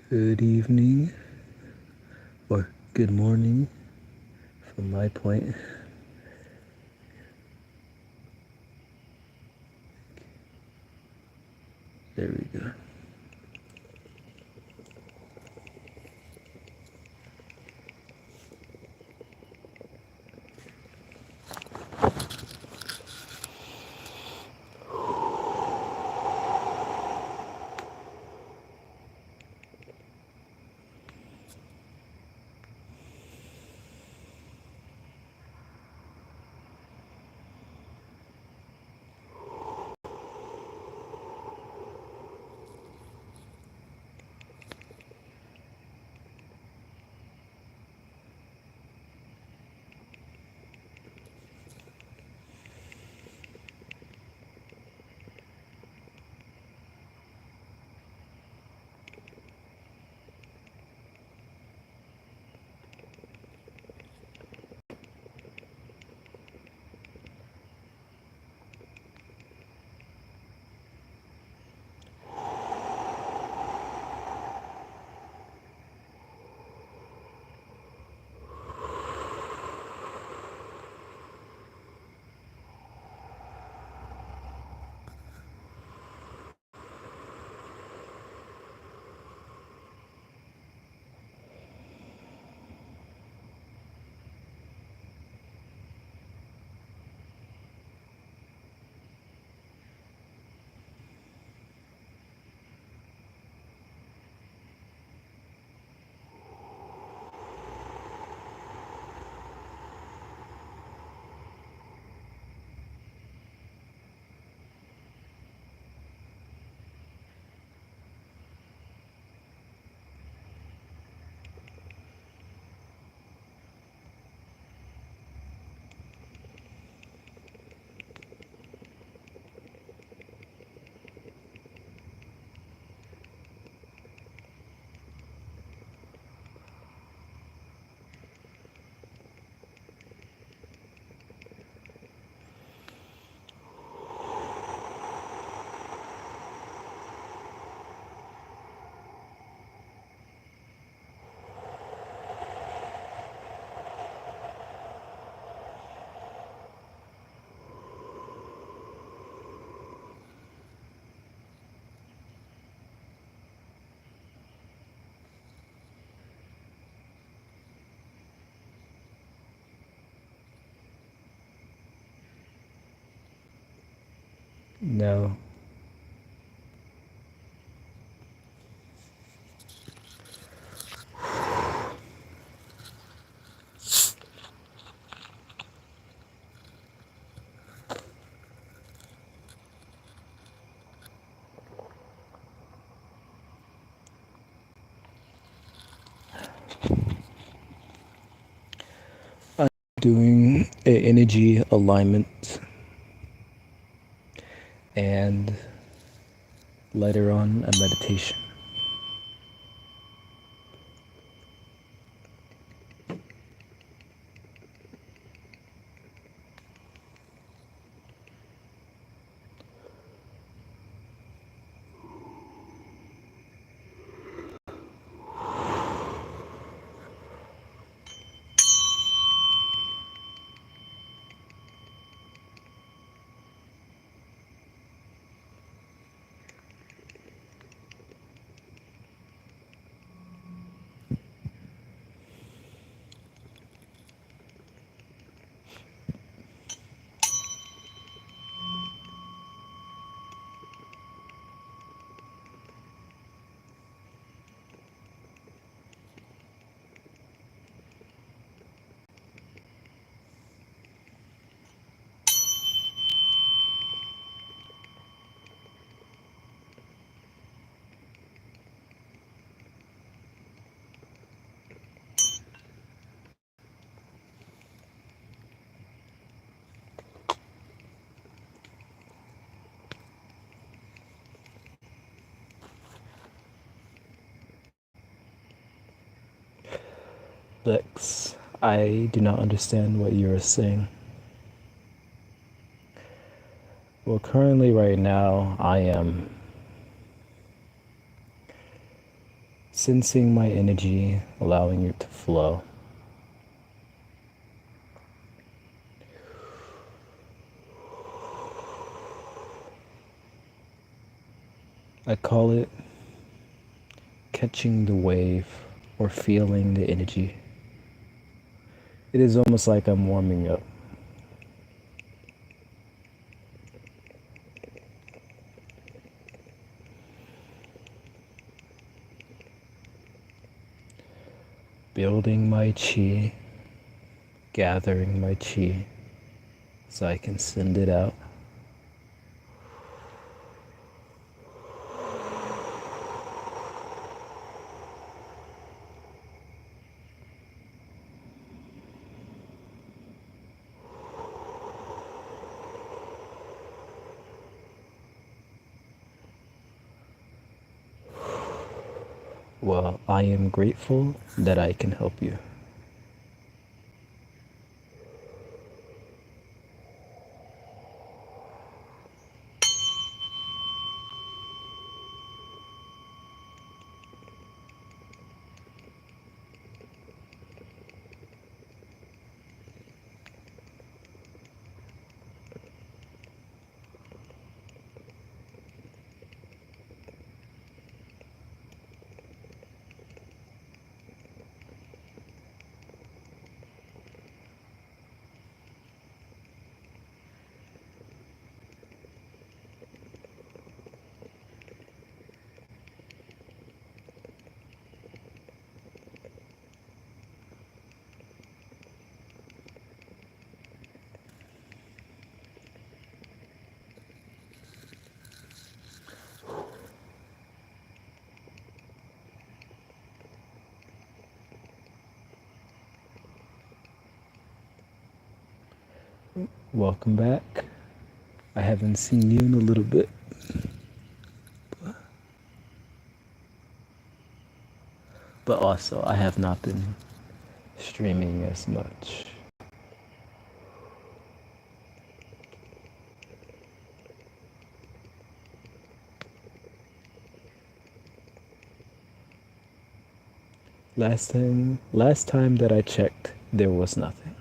Good evening, or good morning from my point. There we go. Now, I'm doing an energy alignment, and later on a meditation. Lex, I do not understand what you are saying. Well, currently, right now, I am sensing my energy, allowing it to flow. I call it catching the wave or feeling the energy. It is almost like I'm warming up. Building my chi, gathering my chi so I can send it out. Well, I am grateful that I can help you. Welcome back. I haven't seen you in a little bit. But also, I have not been streaming as much. Last time that I checked, there was nothing.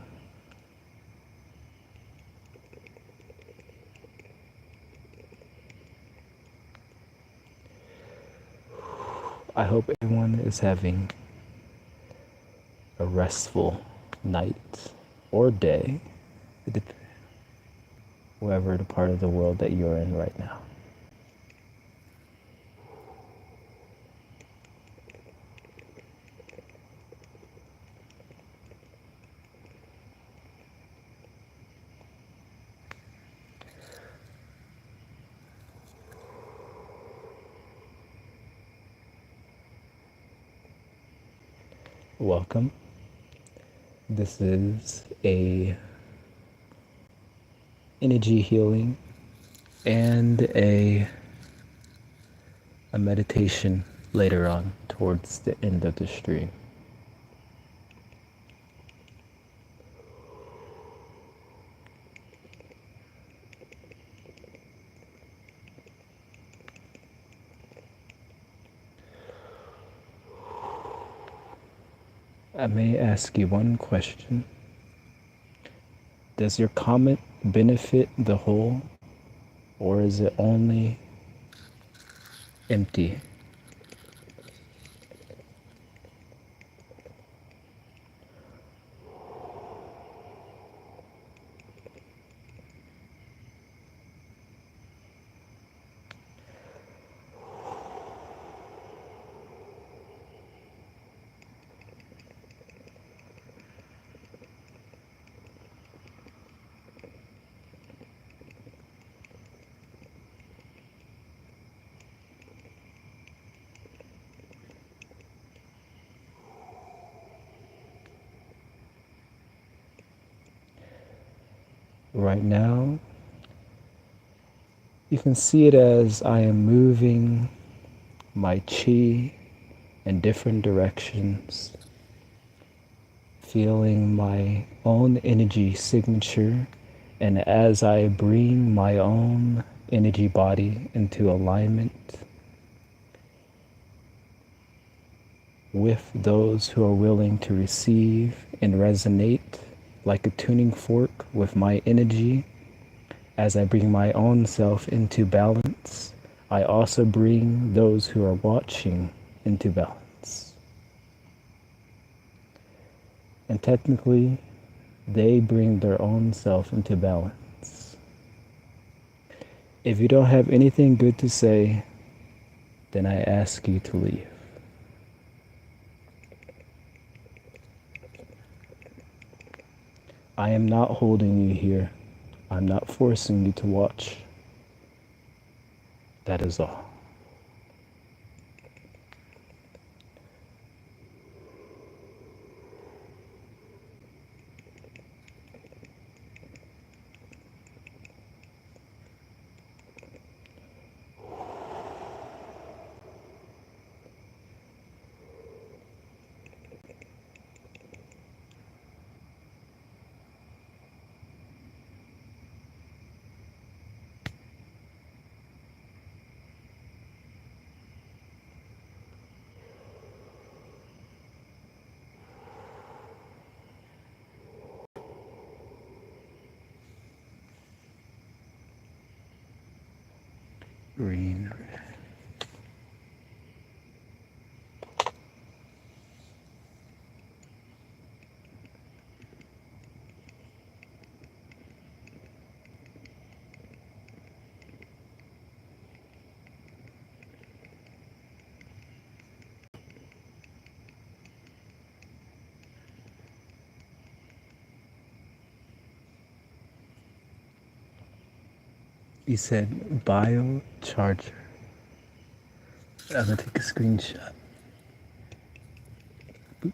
I hope everyone is having a restful night or day, wherever the part of the world that you're in right now. Welcome. This is a energy healing and a meditation later on towards the end of the stream. I may ask you one question. Does your comment benefit the whole, or is it only empty? Right now, you can see it as I am moving my chi in different directions feeling my own energy signature, and as I bring my own energy body into alignment with those who are willing to receive and resonate like a tuning fork with my energy, as I bring my own self into balance, I also bring those who are watching into balance. And technically, they bring their own self into balance. If you don't have anything good to say, then I ask you to leave. I am not holding you here. I'm not forcing you to watch. That is all. Green. You said biocharger. I'm gonna take a screenshot. Boop.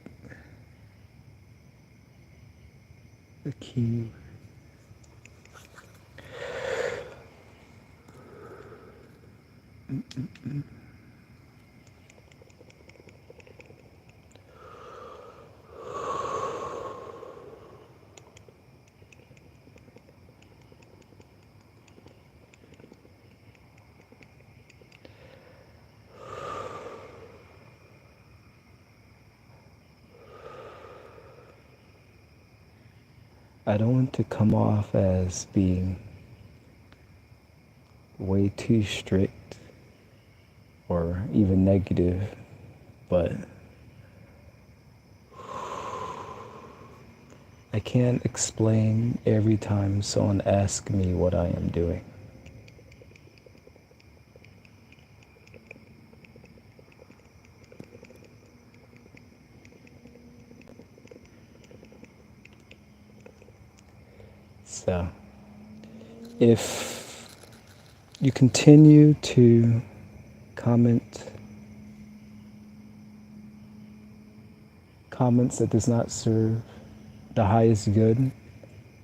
The key. I don't want to come off as being way too strict or even negative, but I can't explain every time someone asks me what I am doing. So, if you continue to comments that does not serve the highest good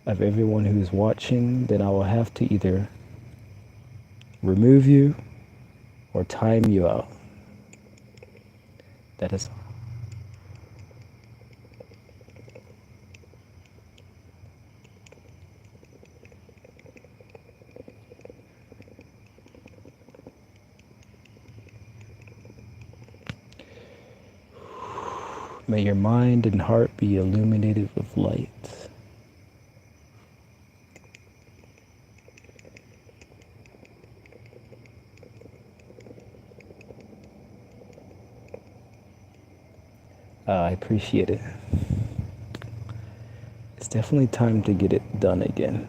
of everyone who's watching, then I will have to either remove you or time you out. That is all. May your mind and heart be illuminated with light. I appreciate it. It's definitely time to get it done again.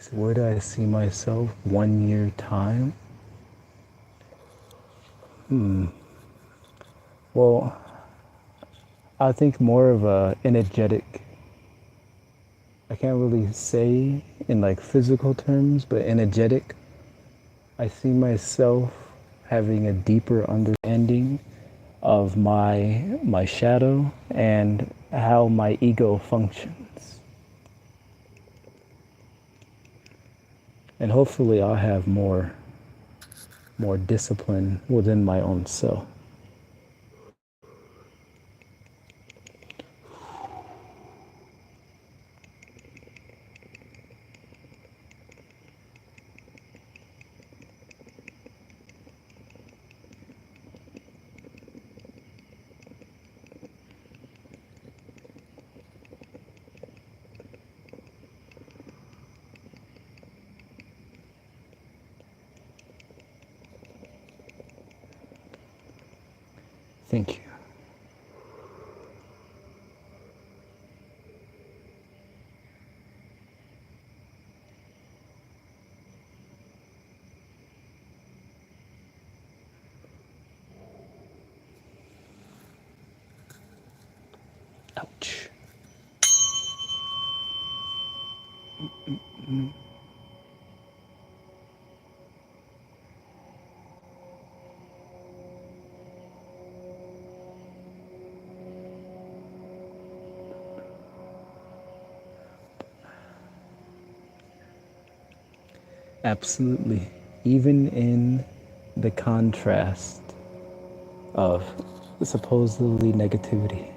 So where do I see myself 1 year time? Well, I think more of a energetic. I can't really say in like physical terms, but energetic. I see myself having a deeper understanding of my shadow and how my ego functions. And hopefully I'll have more discipline within my own self. Thank you. Ouch. Absolutely. Even in the contrast of supposedly negativity.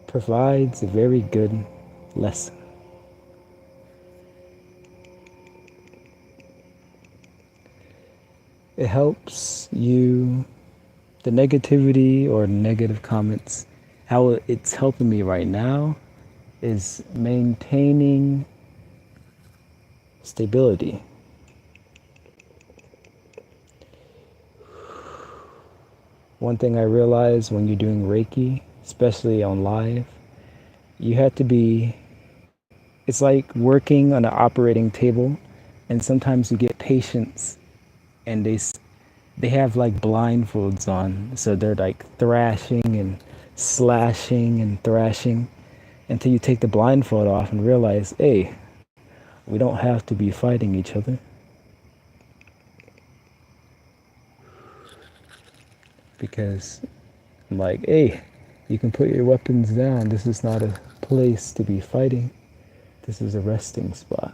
Provides a very good lesson. It helps you, the negativity or negative comments, how it's helping me right now is maintaining stability. One thing I realize when you're doing Reiki, especially on live, you have to be, it's like working on an operating table, and sometimes you get patients and they have like blindfolds on, so they're like thrashing and slashing and thrashing until you take the blindfold off and realize, hey, we don't have to be fighting each other. Because I'm like, hey, you can put your weapons down. This is not a place to be fighting. This is a resting spot.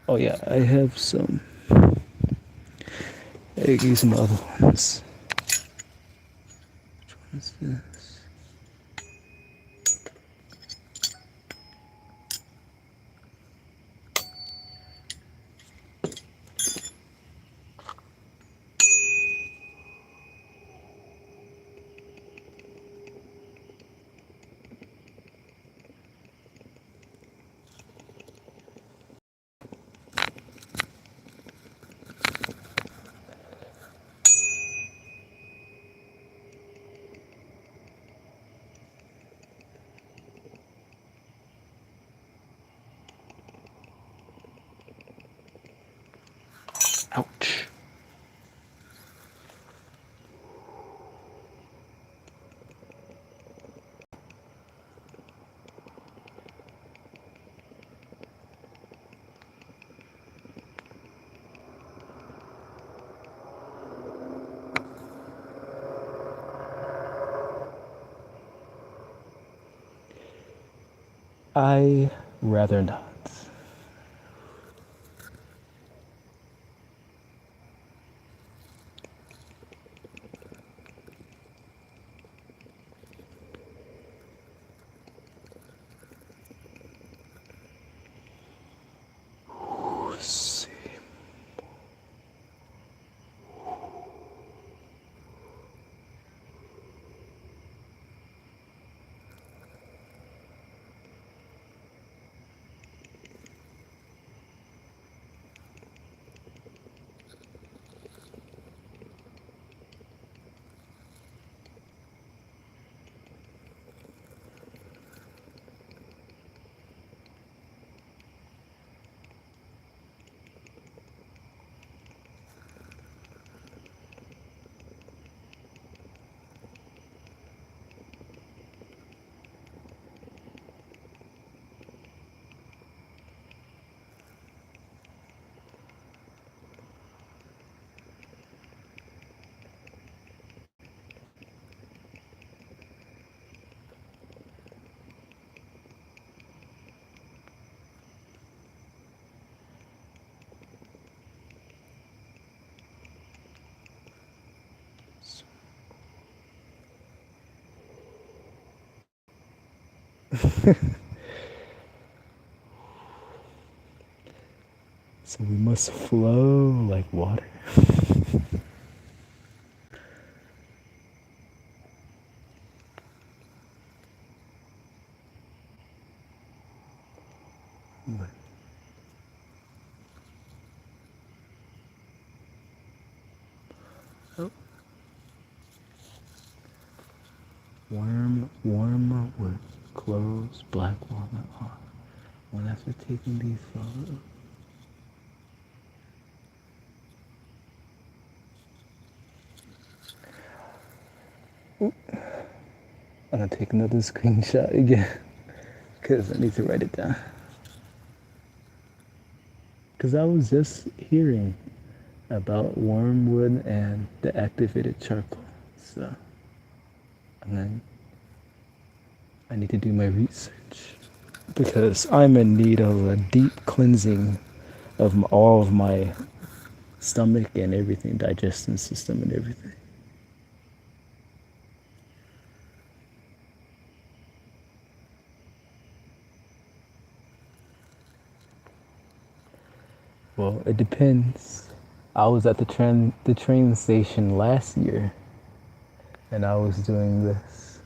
Oh yeah, I have some. I use some other ones. Which one is this? Ouch. I rather not. So we must flow like water. Oh. Warm with clothes, black walnut hot. When after taking these photos. I'm gonna take another screenshot again because I need to write it down. Because I was just hearing about wormwood and the activated charcoal. So, and then I need to do my research because I'm in need of a deep cleansing of all of my stomach and everything, digestion system and everything. Well, it depends. I was at the train station last year, and I was doing this.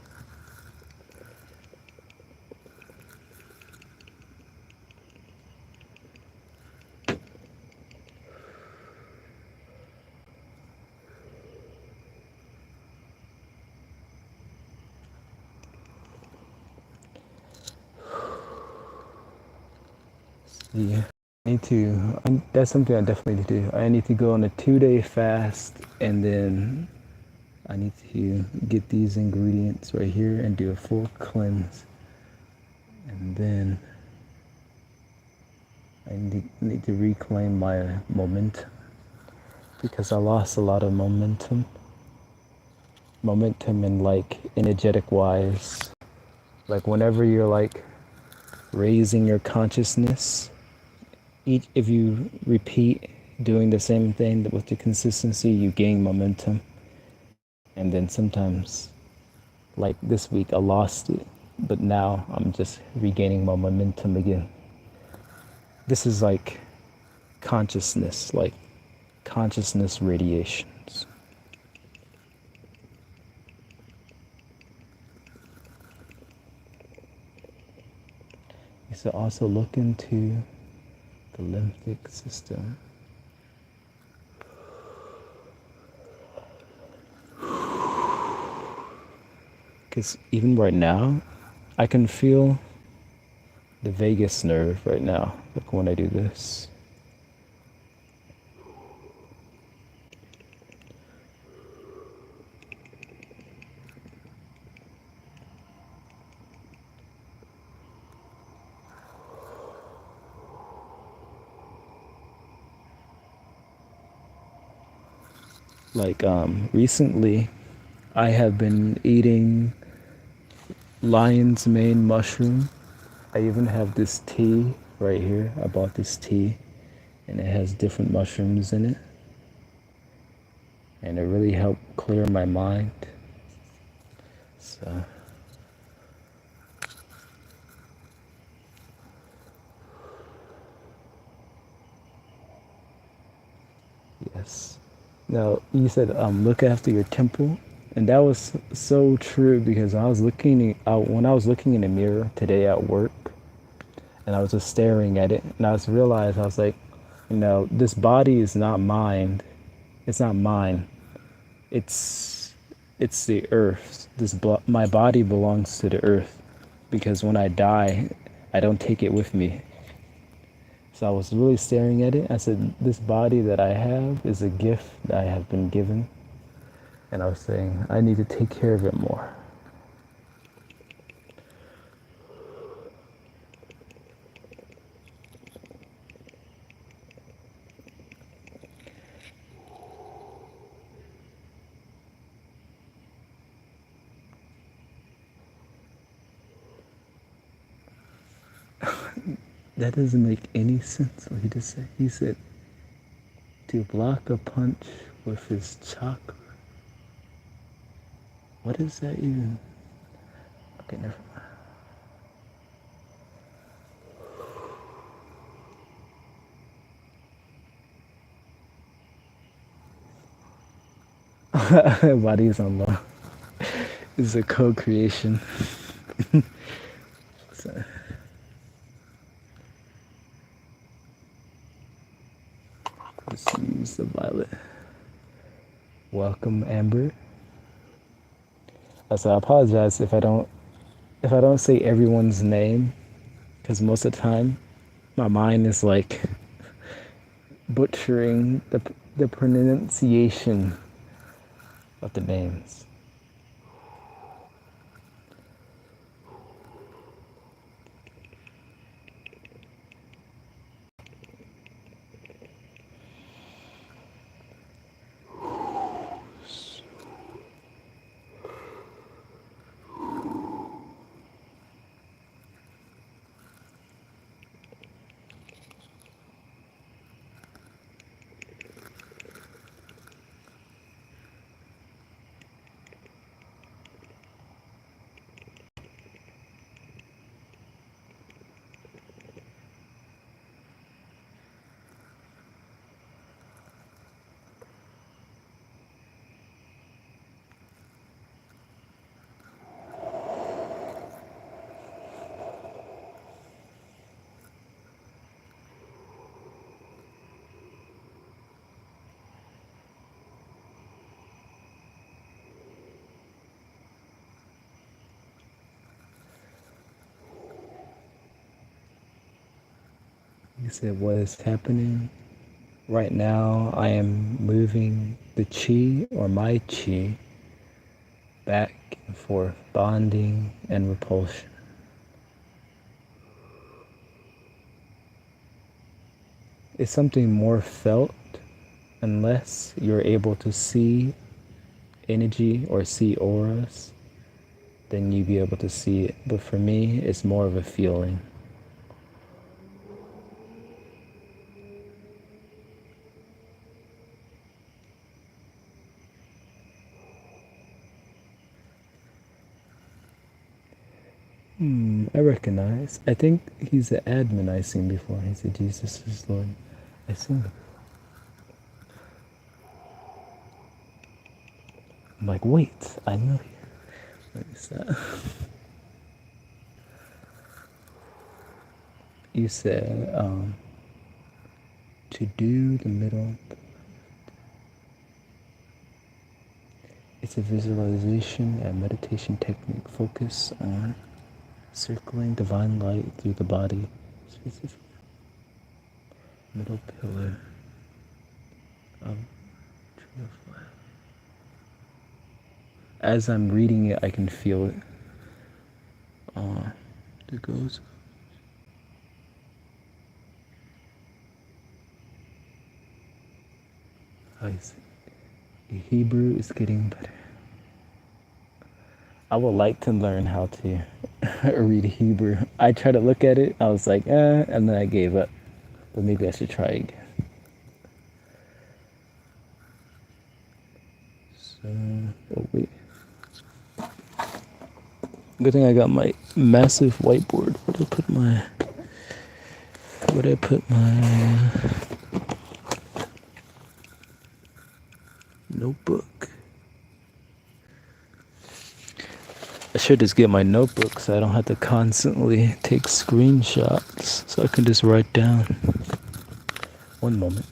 Yeah, I need to. That's something I definitely need to do. I need to go on a 2-day fast, and then I need to get these ingredients right here and do a full cleanse, and then I need to reclaim my momentum because I lost a lot of momentum. Momentum in like energetic wise. Like whenever you're like raising your consciousness, if you repeat doing the same thing with the consistency, you gain momentum. And then sometimes, like this week, I lost it, but now I'm just regaining my momentum again. This is like consciousness radiations. You should also look into the lymphatic system. Because even right now, I can feel the vagus nerve right now, like when I do this. Like recently, I have been eating lion's mane mushroom. I even have this tea right here. I bought this tea, and it has different mushrooms in it, and it really helped clear my mind. So yes. Now you said look after your temple, and that was so true because I was looking out when I was looking in the mirror today at work, and I was just staring at it, and I was realized I was like, this body is not mine. It's not mine. It's it's the earth. My body belongs to the earth because when I die, I don't take it with me. So I was really staring at it. I said, this body that I have is a gift that I have been given. And I was saying, I need to take care of it more. That doesn't make any sense what he just said. He said, to block a punch with his chakra. What is that even? Okay, never mind. Body is on law. It's a co-creation. So, let's use the violet. Welcome, Amber. So I apologize if I don't say everyone's name, because most of the time my mind is like butchering the pronunciation of the names. You said what is happening? Right now I am moving the chi or my chi back and forth, bonding and repulsion. It's something more felt unless you're able to see energy or see auras, then you be able to see it. But for me, it's more of a feeling. I recognize. I think he's the admin I seen before. He said Jesus is Lord. I seen him. I'm like, wait, I know you. What is that? You said to do the middle. It's a visualization and meditation technique. Focus on circling divine light through the body. Specific middle pillar of tree of life. As I'm reading it, I can feel it. It goes. I see. Hebrew is getting better. I would like to learn how to read Hebrew. I tried to look at it. I was like, and then I gave up. But maybe I should try again. So, oh wait. Good thing I got my massive whiteboard. Where did I put my notebook? I should just get my notebook so I don't have to constantly take screenshots, so I can just write down. One moment.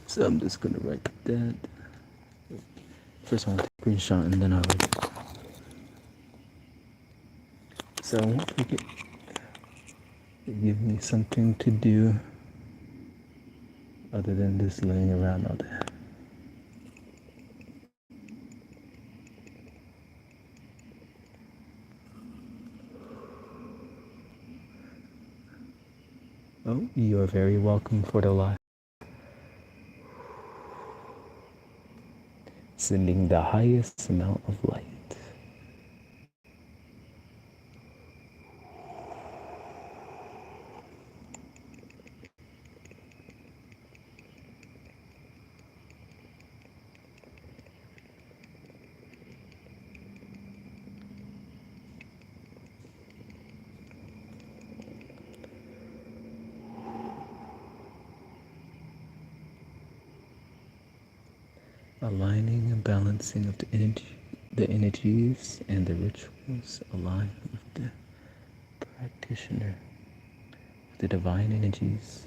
So I'm just gonna write that. First I want to take a screenshot and then I'll write it. So I won't forget. Give me something to do other than just laying around all day. Oh, you are very welcome for the live. Sending the highest amount of light. Aligning and balancing of the energies and the rituals align with the practitioner, the divine energies.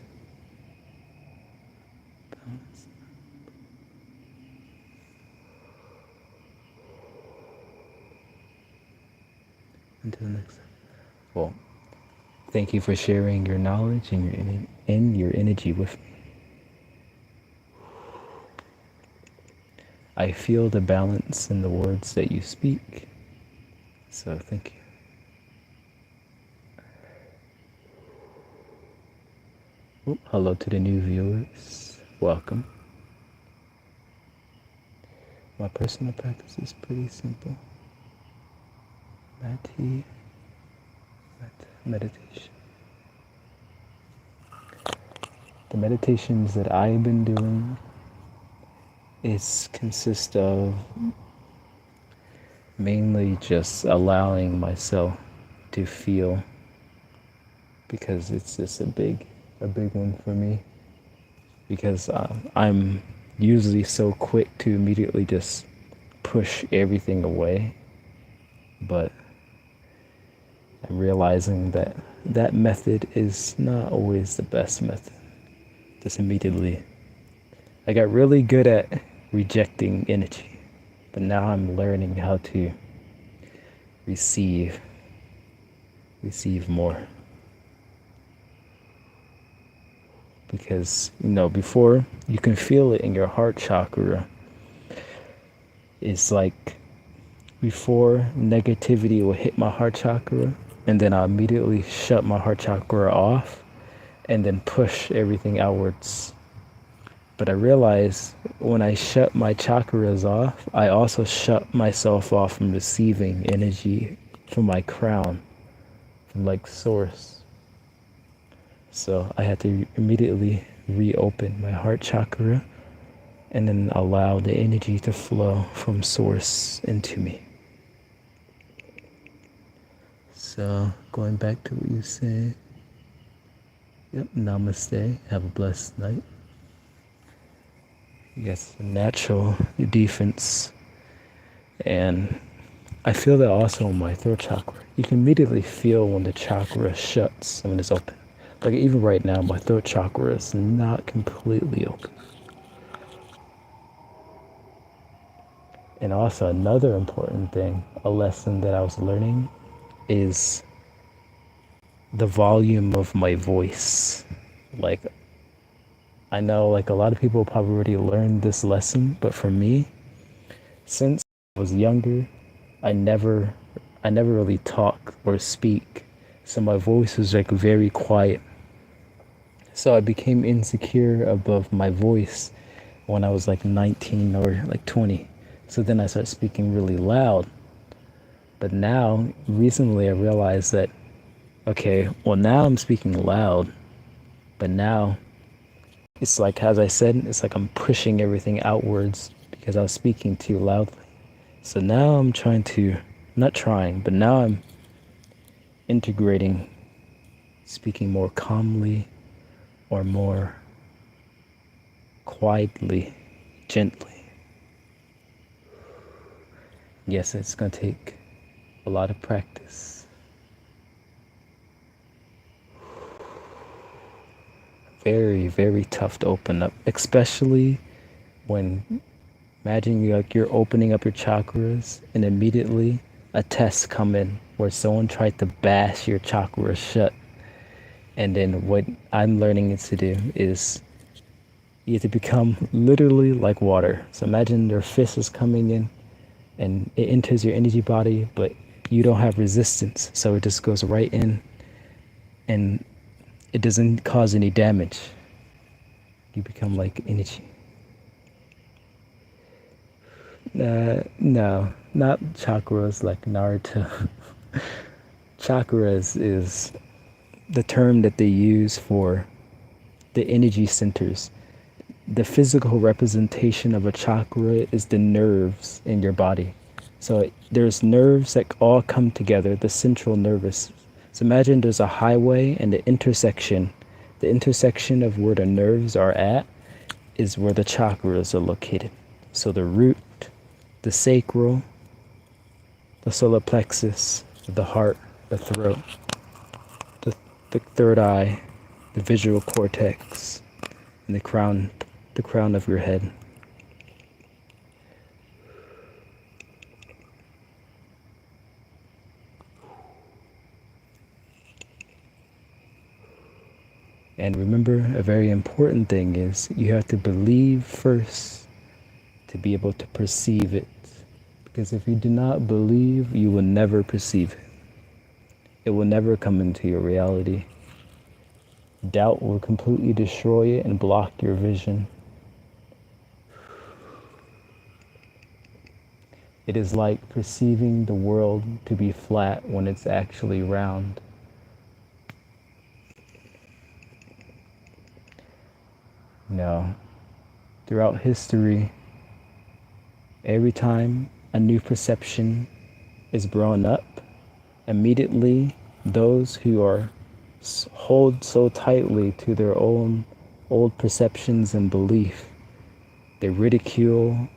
Balance. Until next time. Well, thank you for sharing your knowledge and your energy with me. I feel the balance in the words that you speak, so thank you. Hello to the new viewers. Welcome. My personal practice is pretty simple. Meditation. The meditations that I've been doing consist of mainly just allowing myself to feel, because it's just a big one for me, because I'm usually so quick to immediately just push everything away, but I'm realizing that that method is not always the best method. Just immediately, I got really good at rejecting energy, but now I'm learning how to receive more. Because, before, you can feel it in your heart chakra. It's like, before, negativity will hit my heart chakra, and then I immediately shut my heart chakra off and then push everything outwards. But I realized when I shut my chakras off, I also shut myself off from receiving energy from my crown, from like source. So I had to immediately reopen my heart chakra and then allow the energy to flow from source into me. So going back to what you said, yep, namaste, have a blessed night. Yes, natural defense. And I feel that also in my throat chakra. You can immediately feel when the chakra shuts and when it's open. Like even right now, my throat chakra is not completely open. And also another important thing, a lesson that I was learning, is the volume of my voice. Like, I know like a lot of people probably already learned this lesson, but for me, since I was younger, I never really talk or speak. So my voice was like very quiet. So I became insecure above my voice when I was like 19 or like 20. So then I started speaking really loud. But now, recently I realized that, okay, well now I'm speaking loud, but now it's like, as I said, it's like I'm pushing everything outwards because I was speaking too loudly. So now I'm but now I'm integrating speaking more calmly or more quietly, gently. Yes, it's going to take a lot of practice. Very, very tough to open up, especially when, imagine you're opening up your chakras and immediately a test come in where someone tried to bash your chakra shut. And then what I'm learning is to do is you have to become literally like water. So imagine their fist is coming in and it enters your energy body, but you don't have resistance. So it just goes right in and it doesn't cause any damage. You become like energy. No, not chakras like Naruto. Chakras is the term that they use for the energy centers. The physical representation of a chakra is the nerves in your body. So there's nerves that all come together, the central nervous. So imagine there's a highway and the intersection of where the nerves are at is where the chakras are located. So the root, the sacral, the solar plexus, the heart, the throat, the third eye, the visual cortex, and the crown of your head. And remember, a very important thing is you have to believe first to be able to perceive it. Because if you do not believe, you will never perceive it. It will never come into your reality. Doubt will completely destroy it and block your vision. It is like perceiving the world to be flat when it's actually round. No. Throughout history, every time a new perception is brought up, immediately those who are hold so tightly to their own old perceptions and belief, they ridicule,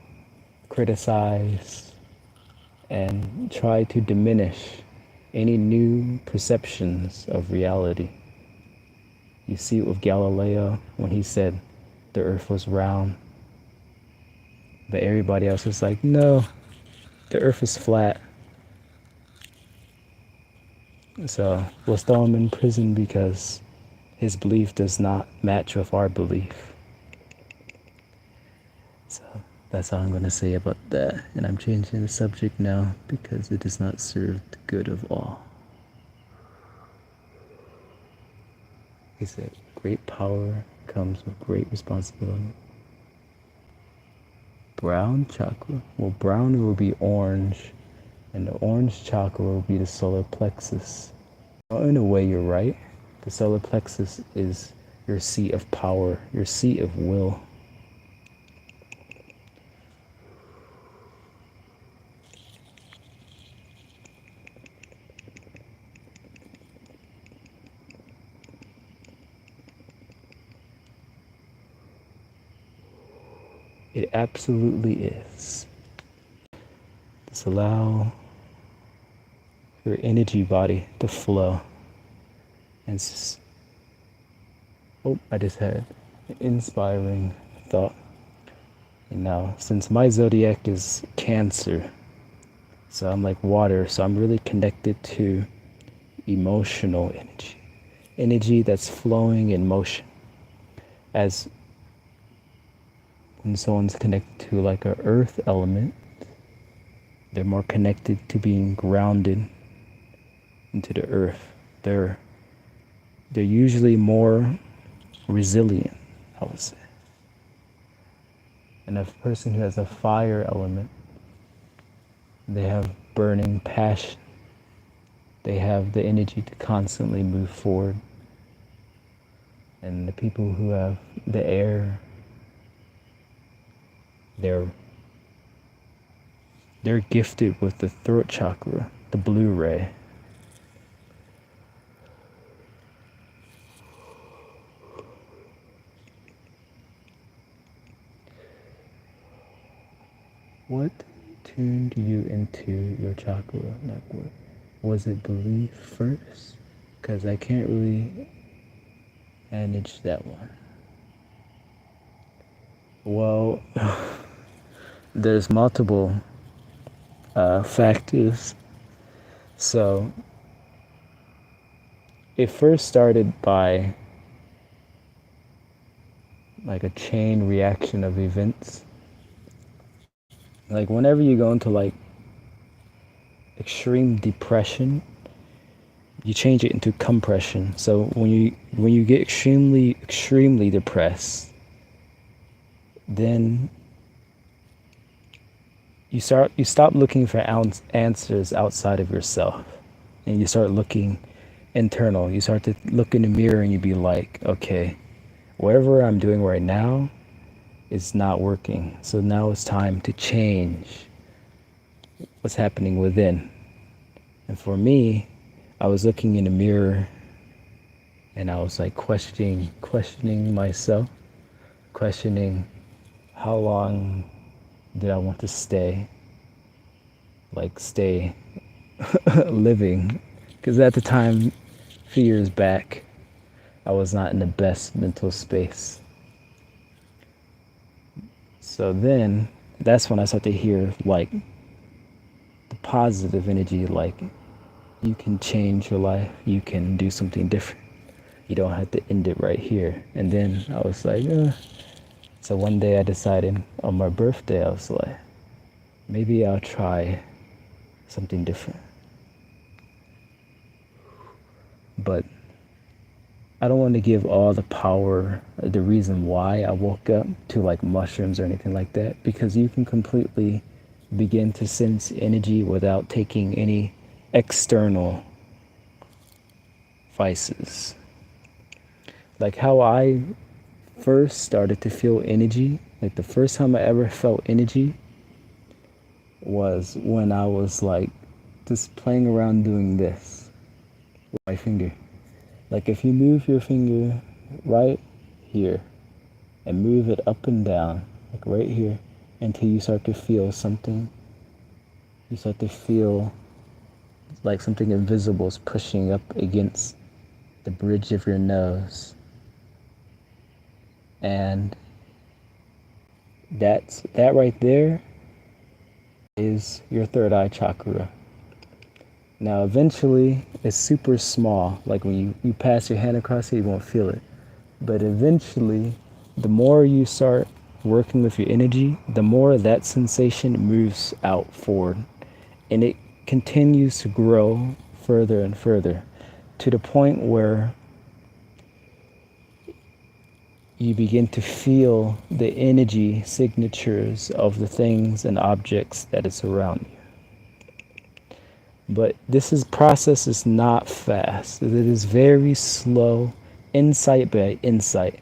criticize, and try to diminish any new perceptions of reality. You see it with Galileo when he said the earth was round, but everybody else was like, no, the earth is flat. So we'll throw him in prison because his belief does not match with our belief. So that's all I'm going to say about that. And I'm changing the subject now because it does not serve the good of all. He said, great power comes with great responsibility. Brown chakra. Well, brown will be orange, and the orange chakra will be the solar plexus. Well, in a way, you're right. The solar plexus is your seat of power, your seat of will. It absolutely is. Just allow your energy body to flow. And I just had an inspiring thought. And now, since my zodiac is Cancer, so I'm like water, so I'm really connected to emotional energy. Energy that's flowing in motion. As when someone's connected to like an earth element, they're more connected to being grounded into the earth. They're usually more resilient, I would say. And a person who has a fire element, they have burning passion. They have the energy to constantly move forward. And the people who have the air, they're gifted with the throat chakra, the blue ray. What tuned you into your chakra network? Was it belief first? Because I can't really manage that one. Well, there's multiple factors. So it first started by like a chain reaction of events. Like whenever you go into like extreme depression, you change it into compression. So when you get extremely depressed, then you stop looking for answers outside of yourself, and you start looking internal. You start to look in the mirror and you be like, okay, whatever I'm doing right now is not working. So now it's time to change what's happening within. And for me, I was looking in the mirror and I was like questioning myself, questioning how long did I want to stay living. Because at the time, a few years back, I was not in the best mental space. So then, that's when I started to hear like the positive energy, like you can change your life, you can do something different. You don't have to end it right here. And then I was like, So one day I decided on my birthday, I was like, maybe I'll try something different. But I don't want to give all the power, the reason why I woke up to like mushrooms or anything like that, because you can completely begin to sense energy without taking any external vices. Like how I first started to feel energy, like the first time I ever felt energy was when I was like just playing around doing this with my finger. Like if you move your finger right here and move it up and down, like right here, until you start to feel something, you start to feel like something invisible is pushing up against the bridge of your nose. And that right there is your third eye chakra. Now eventually it's super small, like when you pass your hand across it, you won't feel it. But eventually, the more you start working with your energy, the more that sensation moves out forward. And it continues to grow further and further to the point where you begin to feel the energy signatures of the things and objects that is around you. But process is not fast. It is very slow, insight by insight.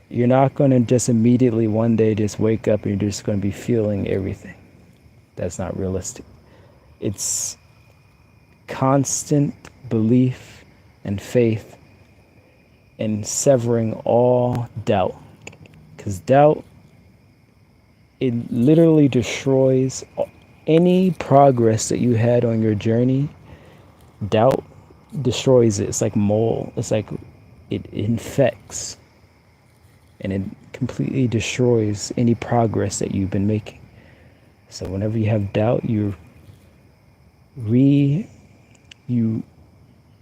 You're not going to just immediately one day just wake up and you're just going to be feeling everything. That's not realistic. It's constant belief and faith and severing all doubt. Because doubt, it literally destroys any progress that you had on your journey. Doubt destroys it. It's like mold. It's like it infects. And it completely destroys any progress that you've been making. So whenever you have doubt, you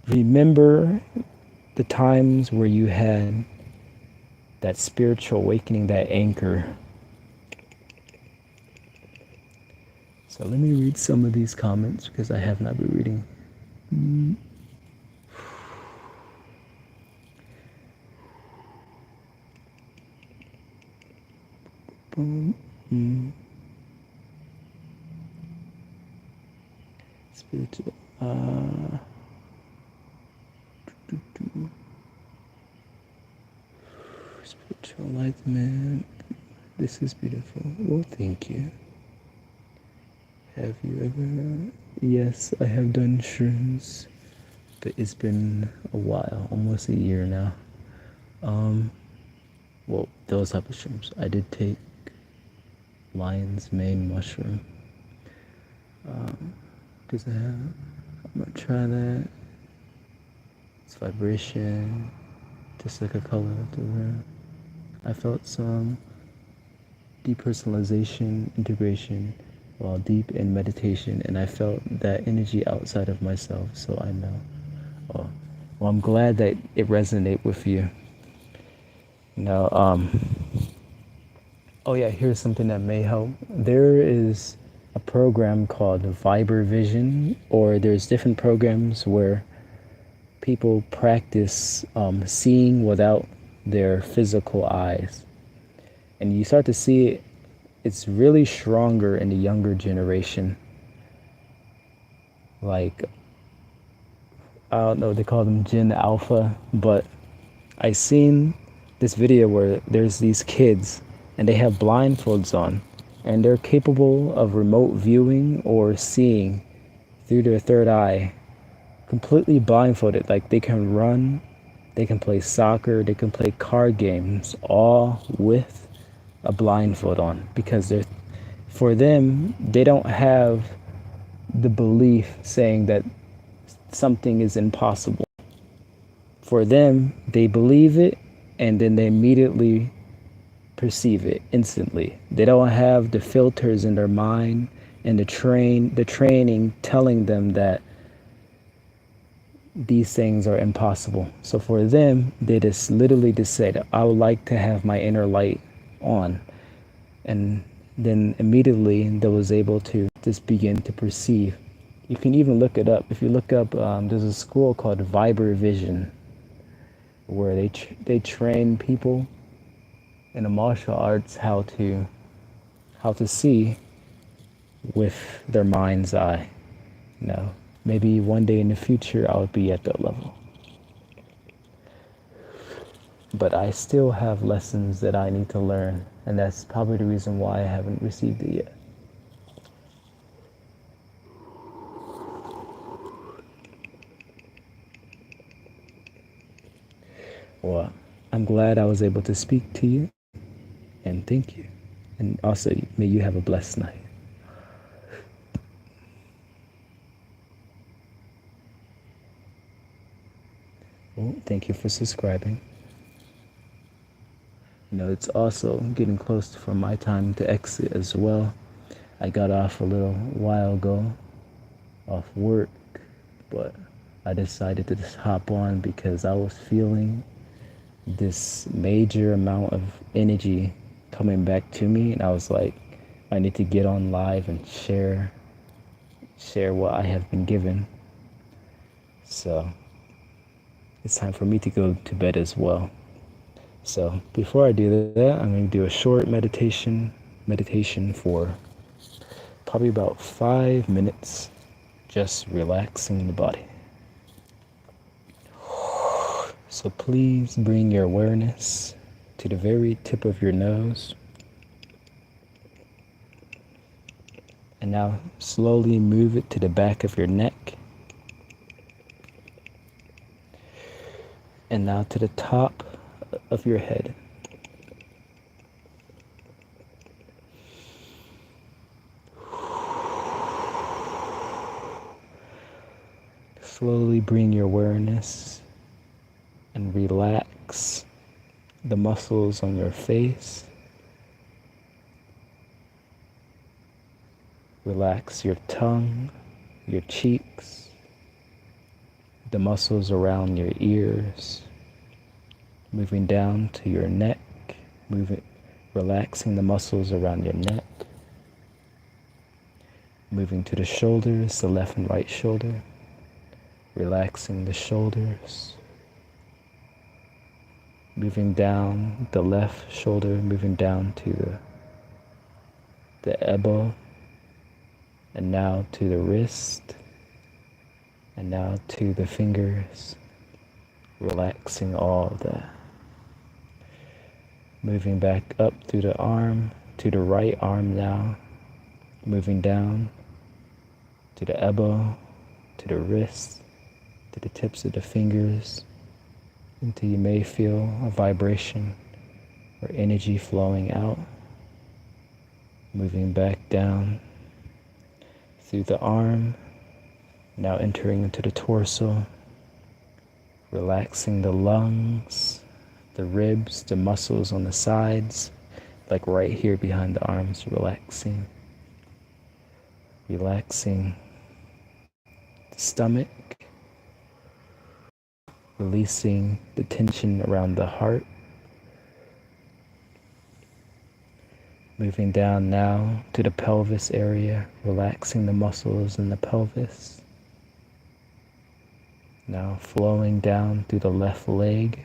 remember the times where you had that spiritual awakening, that anchor. So let me read some of these comments because I have not been reading. Spiritual. Spiritual enlightenment. This is beautiful. Well, thank you. Have you ever? Yes, I have done shrooms, but it's been a while, almost a year now. Well, those type of shrooms. I did take lion's mane mushroom. Because I'm gonna try that. It's vibration, just like a color of the room. I felt some depersonalization, integration, while deep in meditation, and I felt that energy outside of myself, so I know. Oh, well, I'm glad that it resonated with you. Now, oh yeah, here's something that may help. There is a program called Viber Vision, or there's different programs where people practice seeing without their physical eyes. And you start to see it, it's really stronger in the younger generation. Like, I don't know, they call them Gen Alpha, but I seen this video where there's these kids and they have blindfolds on and they're capable of remote viewing or seeing through their third eye, completely blindfolded. Like they can run, they can play soccer, they can play card games, all with a blindfold on, because for them, they don't have the belief saying that something is impossible. For them, they believe it and then they immediately perceive it instantly. They don't have the filters in their mind and the training telling them that these things are impossible. So for them, they just literally just said, I would like to have my inner light on. And then immediately they was able to just begin to perceive. You can even look it up. If you look up, there's a school called Viber Vision, where they train people in the martial arts how to see with their mind's eye. You know, maybe one day in the future I'll be at that level. But I still have lessons that I need to learn, and that's probably the reason why I haven't received it yet. Well, I'm glad I was able to speak to you, and thank you. And also, may you have a blessed night. Well, thank you for subscribing. You know, it's also getting close for my time to exit as well. I got off a little while ago, off work, but I decided to just hop on because I was feeling this major amount of energy coming back to me, and I was like, I need to get on live and share what I have been given. So it's time for me to go to bed as well. So before I do that, I'm going to do a short meditation for probably about 5 minutes, just relaxing the body. So please bring your awareness to the very tip of your nose. And now slowly move it to the back of your neck. And now to the top of your head. Slowly bring your awareness and relax the muscles on your face. Relax your tongue, your cheeks, the muscles around your ears, moving down to your neck, relaxing the muscles around your neck, moving to the shoulders, the left and right shoulder, relaxing the shoulders, moving down the left shoulder, moving down to the elbow, and now to the wrist, and now to the fingers, relaxing all of that. Moving back up through the arm, to the right arm now, moving down to the elbow, to the wrist, to the tips of the fingers, until you may feel a vibration or energy flowing out. Moving back down through the arm, now entering into the torso, relaxing the lungs, the ribs, the muscles on the sides, like right here behind the arms, relaxing the stomach, releasing the tension around the heart. Moving down now to the pelvis area, relaxing the muscles in the pelvis. Now flowing down through the left leg,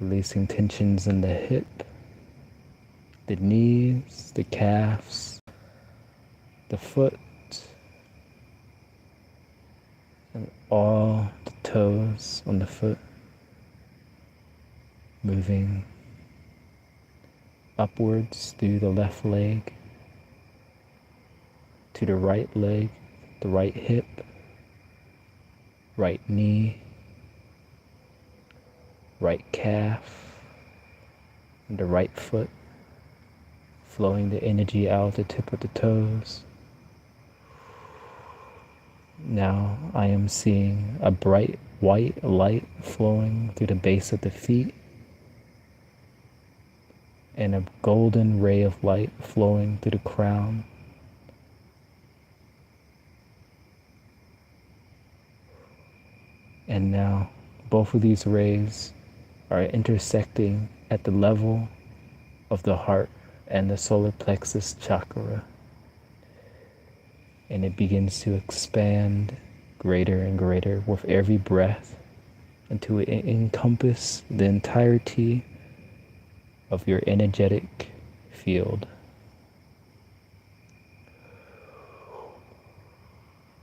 releasing tensions in the hip, the knees, the calves, the foot, and all the toes on the foot, moving upwards through the left leg, to the right leg, the right hip, right knee, right calf, and the right foot, flowing the energy out the tip of the toes. Now I am seeing a bright white light flowing through the base of the feet, and a golden ray of light flowing through the crown. And now both of these rays are intersecting at the level of the heart and the solar plexus chakra. And it begins to expand greater and greater with every breath until it encompasses the entirety of your energetic field.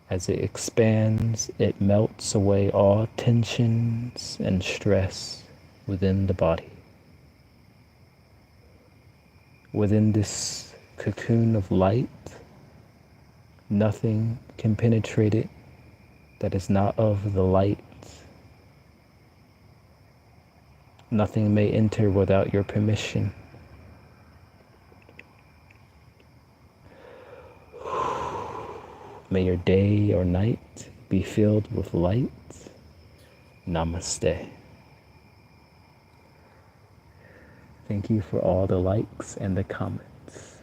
As it expands, it melts away all tensions and stress within the body. Within this cocoon of light, nothing can penetrate it that is not of the light. Nothing may enter without your permission. May your day or night be filled with light. Namaste. Thank you for all the likes and the comments.